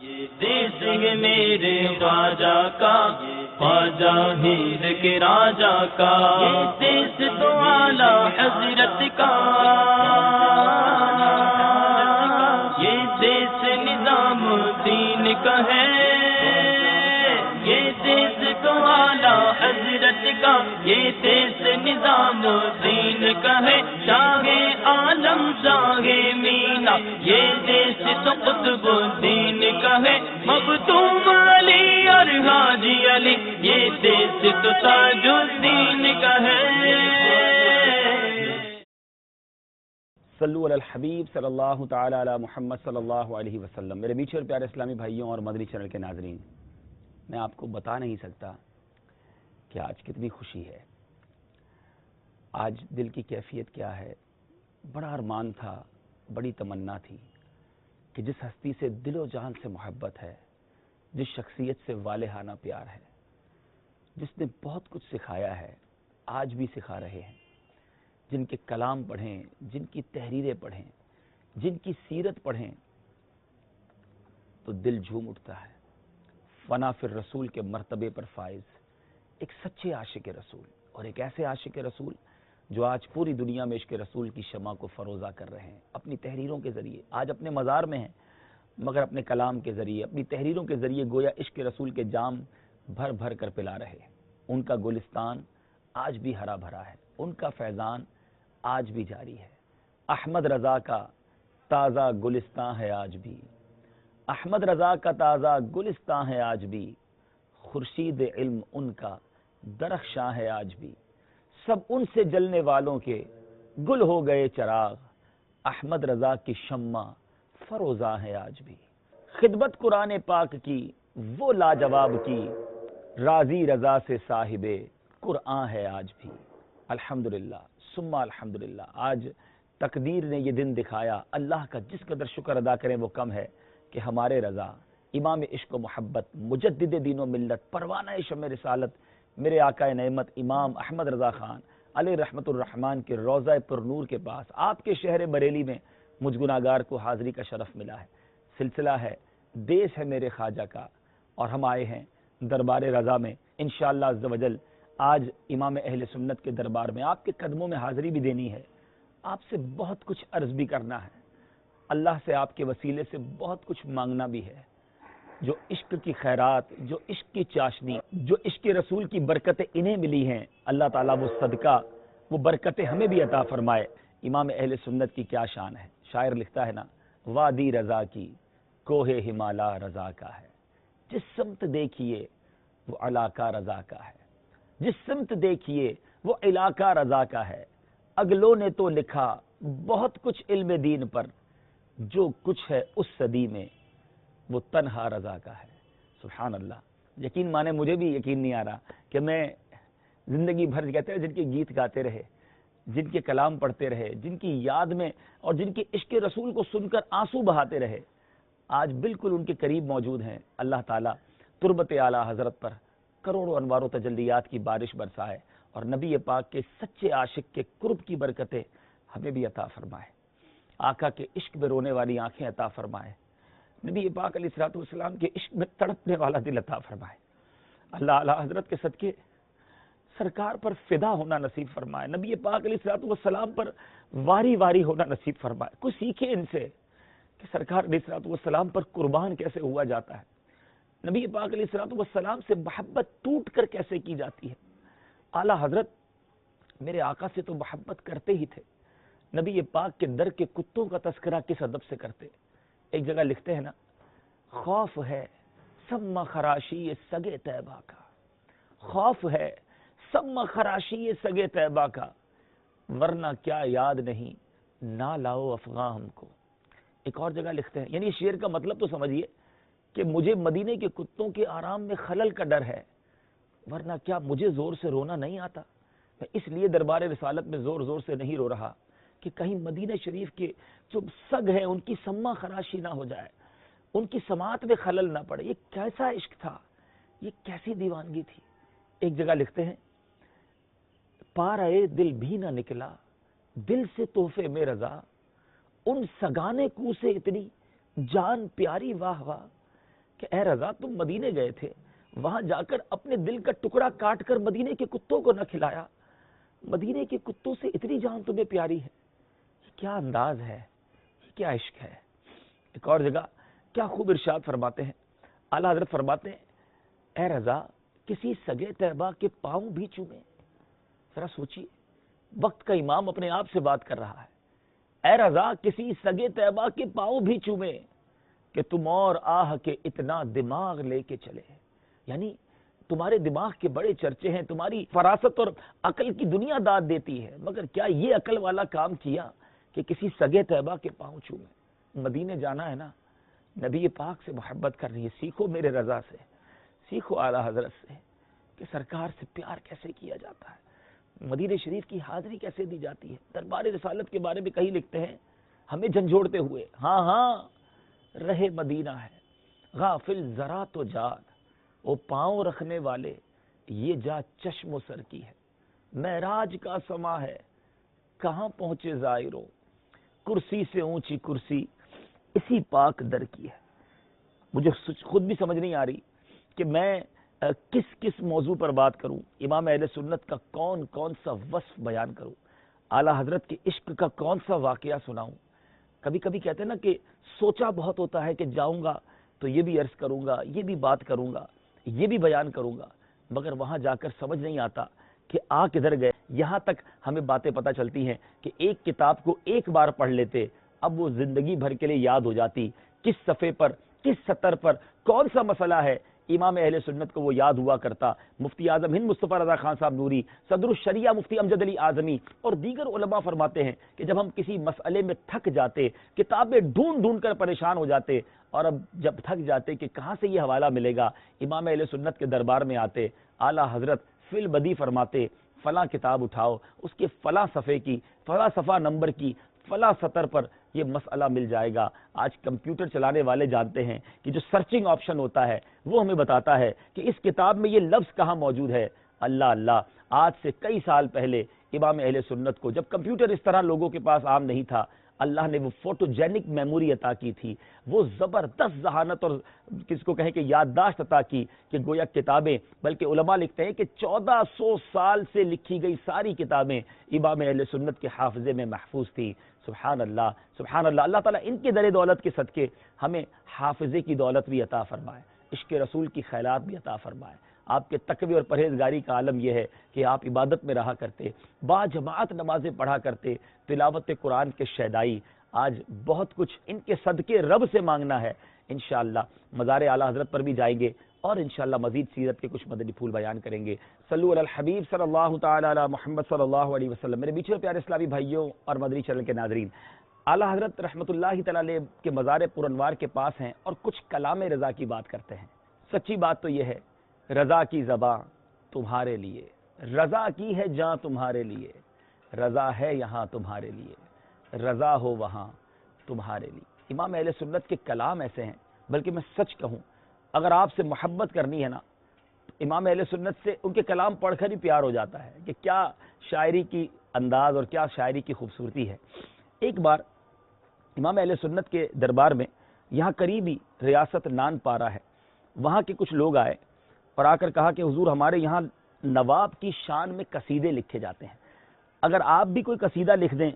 یہ دیس ہے میرے خواجہ کا، خواجہ ہند کے راجا کا، یہ دیس تو اعلیٰ حضرت کا، یہ دیس نظام الدین کا ہے، یہ دیس تو اعلیٰ حضرت کا، یہ دیس نظام الدین کا ہے، شاہ عالم شاہ مینا، یہ دیس تو قطب الدین کا ہے، مختوم علی اور حاجی علی، یہ دیس تو تاج الدین کا ہے۔ صلو علی الحبیب صلی اللہ تعالی علی محمد صلی اللہ علیہ وسلم۔ میرے میٹھے اور پیارے اسلامی بھائیوں اور مدنی چینل کے ناظرین، میں آپ کو بتا نہیں سکتا کہ آج کتنی خوشی ہے، آج دل کی کیفیت کیا ہے۔ بڑا ارمان تھا، بڑی تمنا تھی کہ جس ہستی سے دل و جان سے محبت ہے، جس شخصیت سے والہانہ پیار ہے، جس نے بہت کچھ سکھایا ہے، آج بھی سکھا رہے ہیں، جن کے کلام پڑھیں، جن کی تحریریں پڑھیں، جن کی سیرت پڑھیں تو دل جھوم اٹھتا ہے۔ فنا فی الرسول کے مرتبے پر فائز ایک سچے عاشق رسول، اور ایک ایسے عاشق رسول جو آج پوری دنیا میں عشق رسول کی شمع کو فروزہ کر رہے ہیں اپنی تحریروں کے ذریعے۔ آج اپنے مزار میں ہیں مگر اپنے کلام کے ذریعے، اپنی تحریروں کے ذریعے گویا عشق رسول کے جام بھر بھر کر پلا رہے ہیں۔ ان کا گلستان آج بھی ہرا بھرا ہے، ان کا فیضان آج بھی جاری ہے۔ احمد رضا کا تازہ گلستان ہے آج بھی، احمد رضا کا تازہ گلستان ہے آج بھی، خورشید علم ان کا درخشاں ہے آج بھی، سب ان سے جلنے والوں کے گل ہو گئے چراغ، احمد رضا کی شمع فروزاں ہے آج بھی۔ خدمت قرآن پاک کی وہ لاجواب کی، راضی رضا سے صاحب قرآن ہے آج بھی۔ الحمدللہ ثم الحمدللہ، آج تقدیر نے یہ دن دکھایا، اللہ کا جس قدر شکر ادا کریں وہ کم ہے کہ ہمارے رضا امام عشق و محبت، مجدد دین و ملت، پروانہ شمع رسالت، میرے آقا نعمت امام احمد رضا خان علیہ رحمت الرحمن کے روضہ پر نور کے پاس آپ کے شہر بریلی میں مجھ گناہگار کو حاضری کا شرف ملا ہے۔ سلسلہ ہے دیس ہے میرے خواجہ کا، اور ہم آئے ہیں دربار رضا میں انشاءاللہ عز و جل۔ آج امام اہل سنت کے دربار میں آپ کے قدموں میں حاضری بھی دینی ہے، آپ سے بہت کچھ عرض بھی کرنا ہے، اللہ سے آپ کے وسیلے سے بہت کچھ مانگنا بھی ہے۔ جو عشق کی خیرات، جو عشق کی چاشنی، جو عشق رسول کی برکتیں انہیں ملی ہیں، اللہ تعالیٰ وہ صدقہ، وہ برکتیں ہمیں بھی عطا فرمائے۔ امام اہل سنت کی کیا شان ہے۔ شاعر لکھتا ہے نا، وادی رضا کی کوہ ہمالا رضا کا ہے، جس سمت دیکھیے وہ علاقہ رضا کا ہے، جس سمت دیکھیے وہ علاقہ رضا کا ہے، اگلوں نے تو لکھا بہت کچھ علم دین پر، جو کچھ ہے اس صدی میں وہ تنہا رضا کا ہے۔ سبحان اللہ، یقین مانے مجھے بھی یقین نہیں آ رہا کہ میں زندگی بھر کہتے ہیں جن کے گیت گاتے رہے، جن کے کلام پڑھتے رہے، جن کی یاد میں اور جن کے عشق رسول کو سن کر آنسو بہاتے رہے، آج بالکل ان کے قریب موجود ہیں۔ اللہ تعالیٰ تربت اعلیٰ حضرت پر کروڑوں انوار و تجلیات کی بارش برسائے، اور نبی پاک کے سچے عاشق کے قرب کی برکتیں ہمیں بھی عطا فرمائے، آقا کے عشق میں رونے والی آنکھیں عطا فرمائے، نبی پاک علیہ الصلوۃ والسلام کے عشق میں تڑپنے والا دل عطا فرمائے۔ اللہ اعلی حضرت کے صدقے سرکار پر فدا ہونا نصیب فرمائے، نبی پاک علیہ الصلوۃ والسلام پر واری واری ہونا نصیب فرمائے۔ کچھ سیکھے ان سے کہ سرکار علیہ الصلوۃ والسلام پر قربان کیسے ہوا جاتا ہے، نبی پاک علیہ الصلوۃ والسلام سے محبت ٹوٹ کر کیسے کی جاتی ہے۔ اعلی حضرت میرے آقا سے تو محبت کرتے ہی تھے، نبی پاک کے در کے کتوں کا تذکرہ کس ادب سے کرتے۔ ایک جگہ لکھتے ہیں نا، خوف ہے سم خراشی سگے طیبہ کا، خوف ہے سم خراشی سگے طیبہ کا، ورنہ کیا یاد نہیں نہ لاؤ افغاں ہم کو۔ ایک اور جگہ لکھتے ہیں، یعنی شعر کا مطلب تو سمجھیے کہ مجھے مدینے کے کتوں کے آرام میں خلل کا ڈر ہے، ورنہ کیا مجھے زور سے رونا نہیں آتا، میں اس لیے دربار رسالت میں زور زور سے نہیں رو رہا کہ کہیں مدینہ شریف کے جو سگ ہیں ان کی سما خراشی نہ ہو جائے، ان کی سماعت میں خلل نہ پڑے۔ یہ کیسا عشق تھا، یہ کیسی دیوانگی تھی۔ ایک جگہ لکھتے ہیں، پا رہے دل بھی نہ نکلا دل سے تحفے میں رضا، ان سگانے کو سے اتنی جان پیاری واہ واہ، کہ اے رضا تم مدینے گئے تھے، وہاں جا کر اپنے دل کا ٹکڑا کاٹ کر مدینے کے کتوں کو نہ کھلایا، مدینے کے کتوں سے اتنی جان تمہیں پیاری ہے، یہ کیا انداز ہے، یہ کیا عشق ہے۔ ایک اور جگہ کیا خوب ارشاد فرماتے ہیں، اعلیٰ حضرت فرماتے ہیں اے رضا کسی سگے طیبہ کے پاؤں بھی چومے۔ ذرا سوچیے، وقت کا امام اپنے آپ سے بات کر رہا ہے، اے رضا کسی سگے طیبہ کے پاؤں بھی چومے کہ تم اور آہ کے اتنا دماغ لے کے چلے۔ یعنی تمہارے دماغ کے بڑے چرچے ہیں، تمہاری فراست اور عقل کی دنیا داد دیتی ہے، مگر کیا یہ عقل والا کام کیا کہ کسی سگے طیبہ کے پاؤں چومے۔ مدینے جانا ہے نا، نبی پاک سے محبت کرنی ہے، سیکھو میرے رضا سے، سیکھو اعلیٰ حضرت سے کہ سرکار سے پیار کیسے کیا جاتا ہے، مدینہ شریف کی حاضری کیسے دی جاتی ہے۔ دربار رسالت کے بارے میں کہیں لکھتے ہیں ہمیں جھنجھوڑتے ہوئے، ہاں ہاں رہے مدینہ ہے غافل ذرا تو جان، وہ پاؤں رکھنے والے یہ جا چشم و سر کی ہے، معراج کا سما ہے کہاں پہنچے زائروں، کرسی سے اونچی کرسی اسی پاک در کی ہے۔ مجھے خود بھی سمجھ نہیں آ رہی کہ میں کس کس موضوع پر بات کروں، امام اہل سنت کا کون کون سا وصف بیان کروں، اعلیٰ حضرت کے عشق کا کون سا واقعہ سناؤں۔ کبھی کبھی کہتے ہیں نا کہ سوچا بہت ہوتا ہے کہ جاؤں گا تو یہ بھی عرض کروں گا، یہ بھی بات کروں گا، یہ بھی بیان کروں گا، مگر وہاں جا کر سمجھ نہیں آتا کہ آ کدھر گئے۔ یہاں تک ہمیں باتیں پتہ چلتی ہیں کہ ایک کتاب کو ایک بار پڑھ لیتے، اب وہ زندگی بھر کے لیے یاد ہو جاتی، کس صفحے پر کس سطر پر کون سا مسئلہ ہے، امام اہل سنت کو وہ یاد ہوا کرتا۔ مفتی اعظم ہند مصطفیٰ رضا خان صاحب نوری، صدر الشریعہ مفتی امجد علی اعظمی اور دیگر علماء فرماتے ہیں کہ جب ہم کسی مسئلے میں تھک جاتے، کتابیں ڈھونڈ ڈھونڈ کر پریشان ہو جاتے، اور اب جب تھک جاتے کہ کہاں سے یہ حوالہ ملے گا، امام اہل سنت کے دربار میں آتے، اعلیٰ حضرت فی البدی فرماتے فلاں کتاب اٹھاؤ، اس کے فلاں صفحے کی، فلاں صفحہ نمبر کی، فلاں سطر پر یہ مسئلہ مل جائے گا۔ آج کمپیوٹر چلانے والے جانتے ہیں کہ جو سرچنگ آپشن ہوتا ہے وہ ہمیں بتاتا ہے کہ اس کتاب میں یہ لفظ کہاں موجود ہے۔ اللہ اللہ، آج سے کئی سال پہلے امام اہل سنت کو جب کمپیوٹر اس طرح لوگوں کے پاس عام نہیں تھا، اللہ نے وہ فوٹوجینک میموری عطا کی تھی، وہ زبردست ذہانت اور کس کو کہیں کہ یادداشت عطا کی کہ گویا کتابیں، بلکہ علماء لکھتے ہیں کہ 1400 سال سے لکھی گئی ساری کتابیں امام اہل سنت کے حافظے میں محفوظ تھی۔ سبحان اللہ سبحان اللہ، اللہ تعالیٰ ان کے در دولت کے صدقے ہمیں حافظے کی دولت بھی عطا فرمائے، عشق رسول کی خیرات بھی عطا فرمائے۔ آپ کے تقوی اور پرہیزگاری کا عالم یہ ہے کہ آپ عبادت میں رہا کرتے، با جماعت نمازیں پڑھا کرتے، تلاوت قرآن کے شیدائی۔ آج بہت کچھ ان کے صدقے رب سے مانگنا ہے۔ انشاءاللہ مزار اعلیٰ حضرت پر بھی جائیں گے اور انشاءاللہ مزید سیرت کے کچھ مدنی پھول بیان کریں گے۔ صلو علی الحبیب صلی اللہ تعالی علی محمد صلی اللہ علیہ وسلم۔ میرے بیچ پیارے اسلامی بھائیوں اور مدنی چینل کے ناظرین، اعلیٰ حضرت رحمۃ اللہ تعالی علیہ کے مزار پر انوار کے پاس ہیں اور کچھ کلام رضا کی بات کرتے ہیں۔ سچی بات تو یہ ہے، رضا کی زباں تمہارے لیے، رضا کی ہے جاں تمہارے لیے، رضا ہے یہاں تمہارے لیے، رضا ہو وہاں تمہارے لیے۔ امام اہل سنت کے کلام ایسے ہیں، بلکہ میں سچ کہوں اگر آپ سے محبت کرنی ہے نا، امام اہل سنت سے ان کے کلام پڑھ کر ہی پیار ہو جاتا ہے کہ کیا شاعری کی انداز اور کیا شاعری کی خوبصورتی ہے۔ ایک بار امام اہل سنت کے دربار میں یہاں قریبی ریاست نان پارا ہے، وہاں کے کچھ لوگ آئے اور آ کر کہا کہ حضور ہمارے یہاں نواب کی شان میں قصیدے لکھے جاتے ہیں، اگر آپ بھی کوئی قصیدہ لکھ دیں،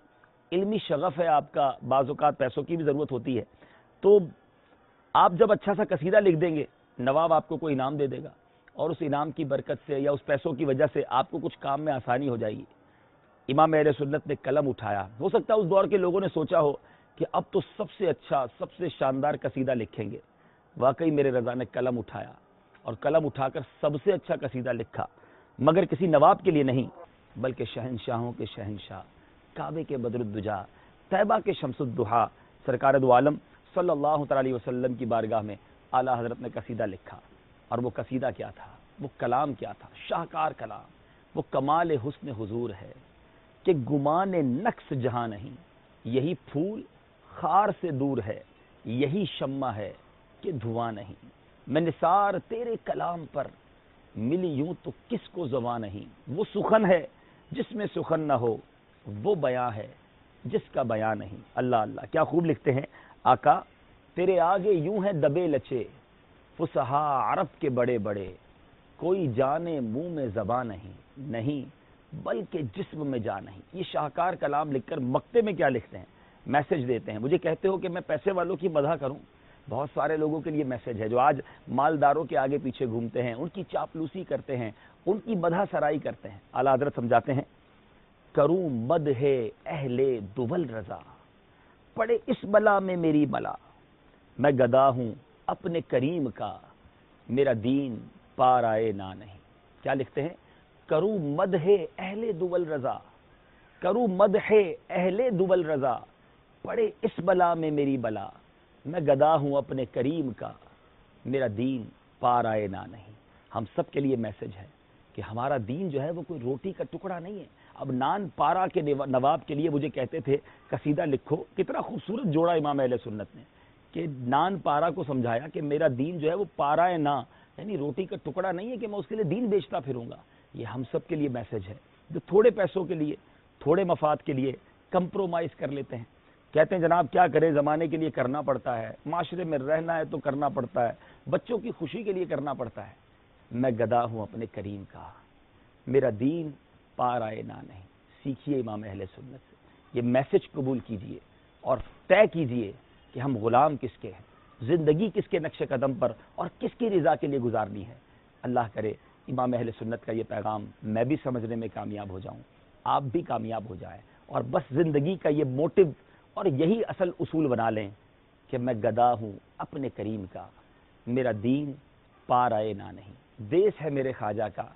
علمی شغف ہے آپ کا، بعض اوقات پیسوں کی بھی ضرورت ہوتی ہے، تو آپ جب اچھا سا قصیدہ لکھ دیں گے نواب آپ کو کوئی انعام دے دے گا، اور اس انعام کی برکت سے یا اس پیسوں کی وجہ سے آپ کو کچھ کام میں آسانی ہو جائے گی۔ امام اہل سنت نے قلم اٹھایا، ہو سکتا ہے اس دور کے لوگوں نے سوچا ہو کہ اب تو سب سے اچھا سب سے شاندار قصیدہ لکھیں گے۔ واقعی میرے رضا نے قلم اٹھایا اور قلم اٹھا کر سب سے اچھا قصیدہ لکھا، مگر کسی نواب کے لیے نہیں بلکہ شہنشاہوں کے شہنشاہ، کعبے کے بدر الدجا، طیبہ کے شمس الضحیٰ، سرکار دو عالم صلی اللہ تعالی علیہ وسلم کی بارگاہ میں اعلیٰ حضرت نے قصیدہ لکھا۔ اور وہ قصیدہ کیا تھا، وہ کلام کیا تھا، شاہکار کلام، وہ کمال حسن حضور ہے کہ گمان نقص جہاں نہیں، یہی پھول خار سے دور ہے، یہی شمع ہے کہ دھواں نہیں، میں نثار تیرے کلام پر ملی یوں تو کس کو زباں نہیں، وہ سخن ہے جس میں سخن نہ ہو، وہ بیاں ہے جس کا بیاں نہیں۔ اللہ اللہ، کیا خوب لکھتے ہیں آقا، تیرے آگے یوں ہے دبے لچے، فصحا عرب کے بڑے بڑے، کوئی جانے منہ میں زبان نہیں بلکہ جسم میں جان نہیں. یہ شاہکار کلام لکھ کر مکتے میں کیا لکھتے ہیں، میسج دیتے ہیں. مجھے کہتے ہو کہ میں پیسے والوں کی مدح کروں، بہت سارے لوگوں کے لیے میسج ہے جو آج مالداروں کے آگے پیچھے گھومتے ہیں، ان کی چاپلوسی کرتے ہیں، ان کی مدح سرائی کرتے ہیں. اعلیٰ حضرت سمجھاتے ہیں، کروں مدح اہل دول رضا، پڑے اس بلا میں میری بلا، میں گدا ہوں اپنے کریم کا، میرا دین پار آئے نہ نہیں. کیا لکھتے ہیں، کروں مدح اہل دول رضا، کروں مدح اہل دول رضا، پڑے اس بلا میں میری بلا، میں گدا ہوں اپنے کریم کا، میرا دین پار آئے نہ نہیں. ہم سب کے لیے میسج ہے کہ ہمارا دین جو ہے وہ کوئی روٹی کا ٹکڑا نہیں ہے. اب نان پارا کے نواب کے لیے مجھے کہتے تھے قصیدہ لکھو، کتنا خوبصورت جوڑا امام اہل سنت نے کہ نان پارا کو سمجھایا کہ میرا دین جو ہے وہ پارا ہے نا، یعنی روٹی کا ٹکڑا نہیں ہے کہ میں اس کے لیے دین بیچتا پھروں گا. یہ ہم سب کے لیے میسج ہے جو تھوڑے پیسوں کے لیے، تھوڑے مفاد کے لیے کمپرومائز کر لیتے ہیں. کہتے ہیں جناب کیا کرے، زمانے کے لیے کرنا پڑتا ہے، معاشرے میں رہنا ہے تو کرنا پڑتا ہے، بچوں کی خوشی کے لیے کرنا پڑتا ہے. میں گدا ہوں اپنے کریم کا، میرا دین پار آئے نہ نہیں. سیکھیے امام اہل سنت سے، یہ میسج قبول کیجئے اور طے کیجئے کہ ہم غلام کس کے ہیں، زندگی کس کے نقش قدم پر اور کس کی رضا کے لیے گزارنی ہے. اللہ کرے امام اہل سنت کا یہ پیغام میں بھی سمجھنے میں کامیاب ہو جاؤں، آپ بھی کامیاب ہو جائیں، اور بس زندگی کا یہ موٹو اور یہی اصل اصول بنا لیں کہ میں گدا ہوں اپنے کریم کا، میرا دین پار آئے نہ نہیں. دیس ہے میرے خواجہ کا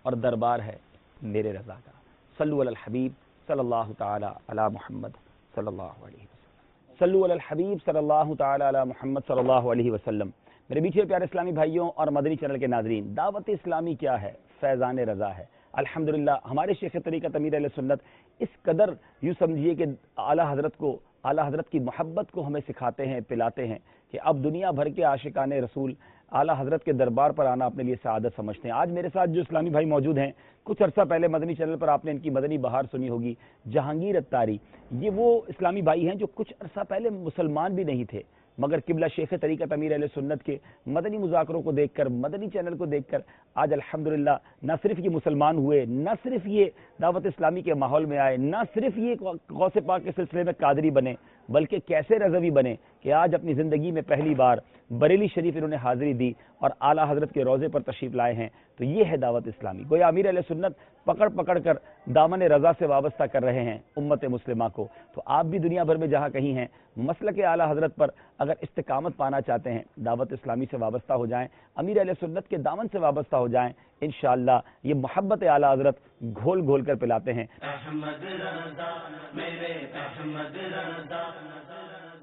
اور دربار ہے میرے رضا کا. صلو علی الحبیب صلی اللہ تعالی علی محمد صلی اللہ علیہ وسلم. صلو علی الحبیب صلی اللہ تعالی علی محمد صلی اللہ علیہ وسلم. میرے میٹھے پیارے اسلامی بھائیوں اور مدنی چینل کے ناظرین، دعوت اسلامی کیا ہے؟ فیضان رضا ہے. الحمدللہ ہمارے شیخ طریقت امیر اہل سنت اس قدر یوں سمجھیے کہ اعلیٰ حضرت کی محبت کو ہمیں سکھاتے ہیں، پلاتے ہیں کہ اب دنیا بھر کے عاشقان رسول اعلیٰ حضرت کے دربار پر آنا اپنے لیے سعادت سمجھتے ہیں. آج میرے ساتھ جو اسلامی بھائی موجود ہیں، کچھ عرصہ پہلے مدنی چینل پر آپ نے ان کی مدنی بہار سنی ہوگی، جہانگیر اتاری. یہ وہ اسلامی بھائی ہیں جو کچھ عرصہ پہلے مسلمان بھی نہیں تھے، مگر قبلہ شیخ طریقت امیر اہل سنت کے مدنی مذاکروں کو دیکھ کر، مدنی چینل کو دیکھ کر آج الحمدللہ نہ صرف یہ مسلمان ہوئے، نہ صرف یہ دعوت اسلامی کے ماحول میں آئے، نہ صرف یہ غوث پاک کے سلسلے میں قادری بنے، بلکہ کیسے رضوی بنے کہ آج اپنی زندگی میں پہلی بار بریلی شریف انہوں نے حاضری دی اور اعلیٰ حضرت کے روضے پر تشریف لائے ہیں. تو یہ ہے دعوت اسلامی. گویا امیر اہل سنت پکڑ کر دامن رضا سے وابستہ کر رہے ہیں امت مسلمہ کو. تو آپ بھی دنیا بھر میں جہاں کہیں ہیں، مسلک اعلیٰ حضرت پر اگر استقامت پانا چاہتے ہیں، دعوت اسلامی سے وابستہ ہو جائیں، امیر اہل سنت کے دامن سے وابستہ ہو جائیں. انشاءاللہ یہ محبت اعلیٰ حضرت گھول گھول کر پلاتے ہیں. احمد رضا میرے احمد رضا،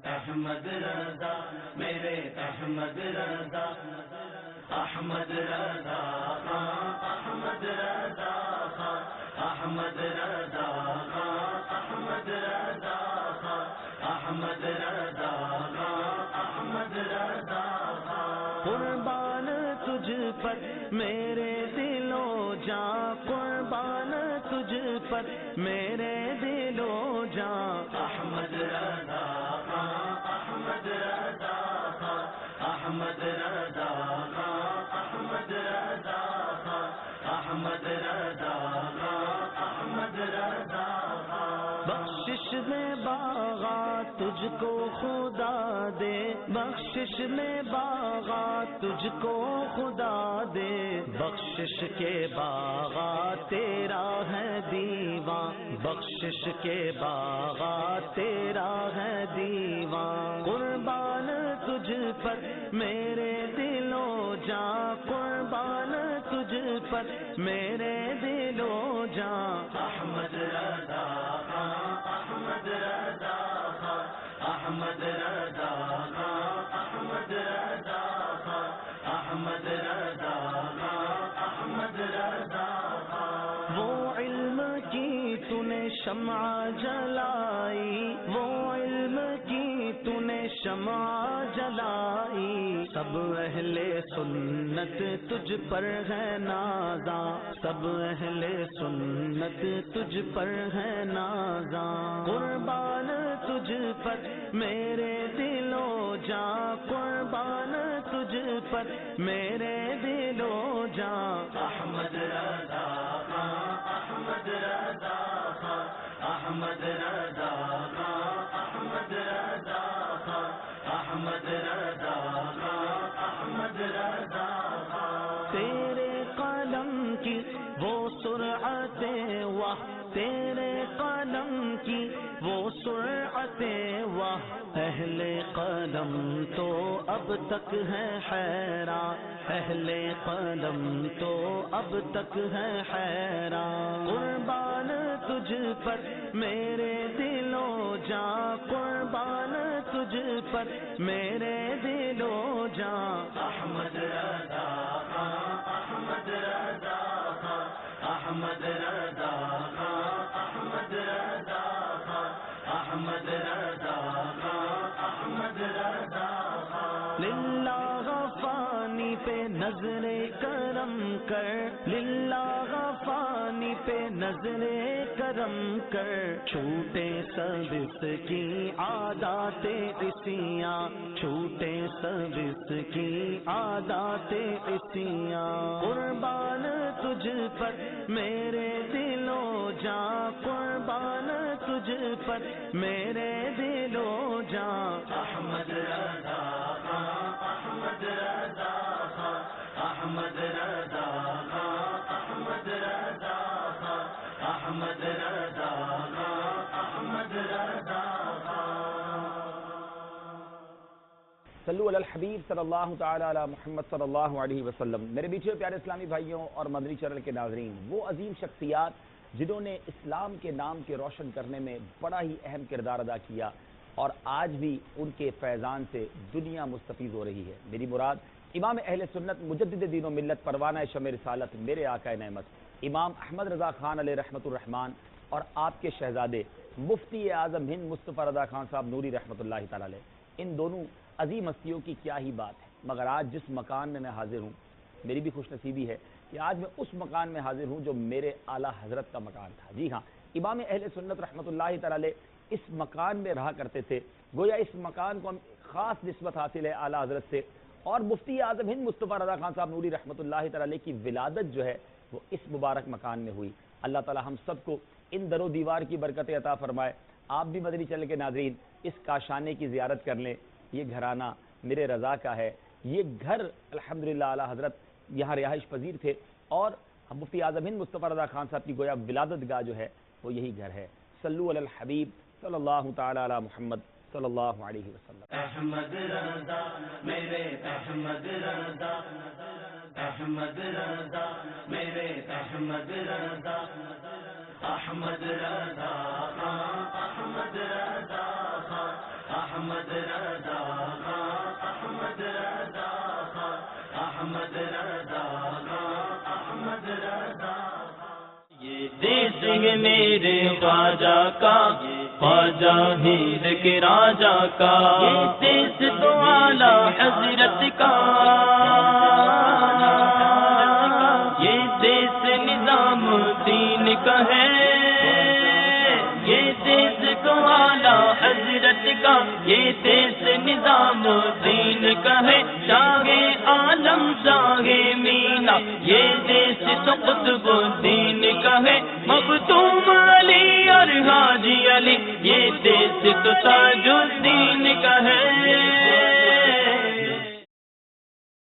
احمد رضا میرے احمد رضا، احمد رضا احمد رضا، احمد رضا احمد رضا، احمد رضا احمد رضا. قربان تجھ پر میرے دل و جاں، قربان تجھ پر میرے دل و جاں. احمد رضا احمد رضا، احمد رضا احمد رضا، احمد رضا احمد رضا. بخشش میں باغات تجھ کو خدا دے، بخشش میں باغات تجھ کو خدا دے، بخشش کے باغات تیرا ہے دیوان، بخشش کے باغات تیرا ہے دیوان. قربان تجھ پر میرے دل و جاں، قربان تجھ پر میرے دل و جاں. احمد رضا احمد رضا، احمد رضا احمد رضا، احمد رضا احمد رضا. وہ علم کی تو نے شمع جلائی، وہ علم کی تو نے شمع جلائی، سب اہل سنت تجھ پر ہے نازاں، سب اہل سنت تجھ پر ہے نازاں، قربان تجھ پر میرے دل و جاں، قربان تجھ پر میرے دل و جاں، احمد رضا خان، احمد رضا خان، احمد رضا خان، احمد رضا خان، احمد رضا خان، احمد رضا خان، تیرے قلم کی وہ سرعت واہ، تیرے قلم کی وہ سرعت واہ، اہل قلم تو اب تک ہے حیران، اہل قلم تو اب تک ہے حیران، قربان تجھ پر میرے دل و جاں، قربان تجھ پر میرے دل و جاں، احمد رضا خان، احمد رضا خان، احمد رضا خان، احمد رضا خان، احمد رضا خان، احمد رضا خان، للہ فانی پہ نظر کرم کر، للہ فانی پہ نظر کرم کر، چھوٹے سب اس کی عادات عصیاں، چھوٹے سب اس کی عادات عصیاں، قربان تجھ پر میرے دل و جاں، قربان تجھ پر میرے دل و جاں، احمد رضا خان، احمد رضا خان، احمد رضا خان، احمد رضا خان، احمد رضا خان، احمد رضا خان. صلو علی الحبیب صلی اللہ تعالی علی محمد صلی اللہ علیہ وسلم. میرے بیچے پیارے اسلامی بھائیوں اور مدنی چینل کے ناظرین، وہ عظیم شخصیات جنہوں نے اسلام کے نام کے روشن کرنے میں بڑا ہی اہم کردار ادا کیا اور آج بھی ان کے فیضان سے دنیا مستفیض ہو رہی ہے. میری مراد امام اہل سنت مجدد دین و ملت پروانہ شمع رسالت میرے آقا نعمت امام احمد رضا خان علیہ رحمت الرحمن اور آپ کے شہزادے مفتی اعظم ہند مصطفیٰ رضا خان صاحب نوری رحمت اللہ تعالی علیہ. ان دونوں عظیم ہستیوں کی کیا ہی بات ہے، مگر آج جس مکان میں حاضر ہوں میری بھی خوش نصیبی ہے کہ آج میں اس مکان میں حاضر ہوں جو میرے اعلیٰ حضرت کا مکان تھا. جی ہاں، امام اہل سنت رحمت اللہ تعالی علیہ اس مکان میں رہا کرتے تھے. گویا اس مکان کو خاص نسبت حاصل ہے اعلیٰ حضرت سے، اور مفتی اعظم ہند مصطفیٰ رضا خان صاحب نوری رحمت اللہ تعالی علیہ کی ولادت جو ہے وہ اس مبارک مکان میں ہوئی. اللہ تعالی ہم سب کو ان در و دیوار کی برکت عطا فرمائے. آپ بھی مدنی چینل کے ناظرین اس کاشانے کی زیارت کر لیں. یہ گھرانہ میرے رضا کا ہے. یہ گھر الحمدللہ اعلیٰ حضرت یہاں رہائش پذیر تھے اور مفتی اعظم ہند مصطفیٰ رضا خان صاحب کی گویا ولادت گاہ جو ہے وہ یہی گھر ہے. صلو علی الحبیب صلی اللہ تعالی علی محمد صلی اللہ علیہ وسلم. احمد رضا میرے احمد رضا، احمد رضا میرے احمد رضا، احمد رضا خان، احمد رضا خان، احمد رضا خان، احمد رضا خان، احمد رضا خان، احمد رضا خان. یہ دیس ہے میرے خواجہ کا، خواجہ ہند کے راجا کا، یہ دیس تو اعلیٰ حضرت کا، یہ دیس نظام دین کا ہے، یہ دیس تو اعلیٰ حضرت کا، یہ دیس نظام دین کا ہے. شاہ عالم شاہ مینا یہ دیس تو قطب الدین کا ہے. مختوم علی اور حاجی علی یہ دیس تو تاج الدین کا ہے.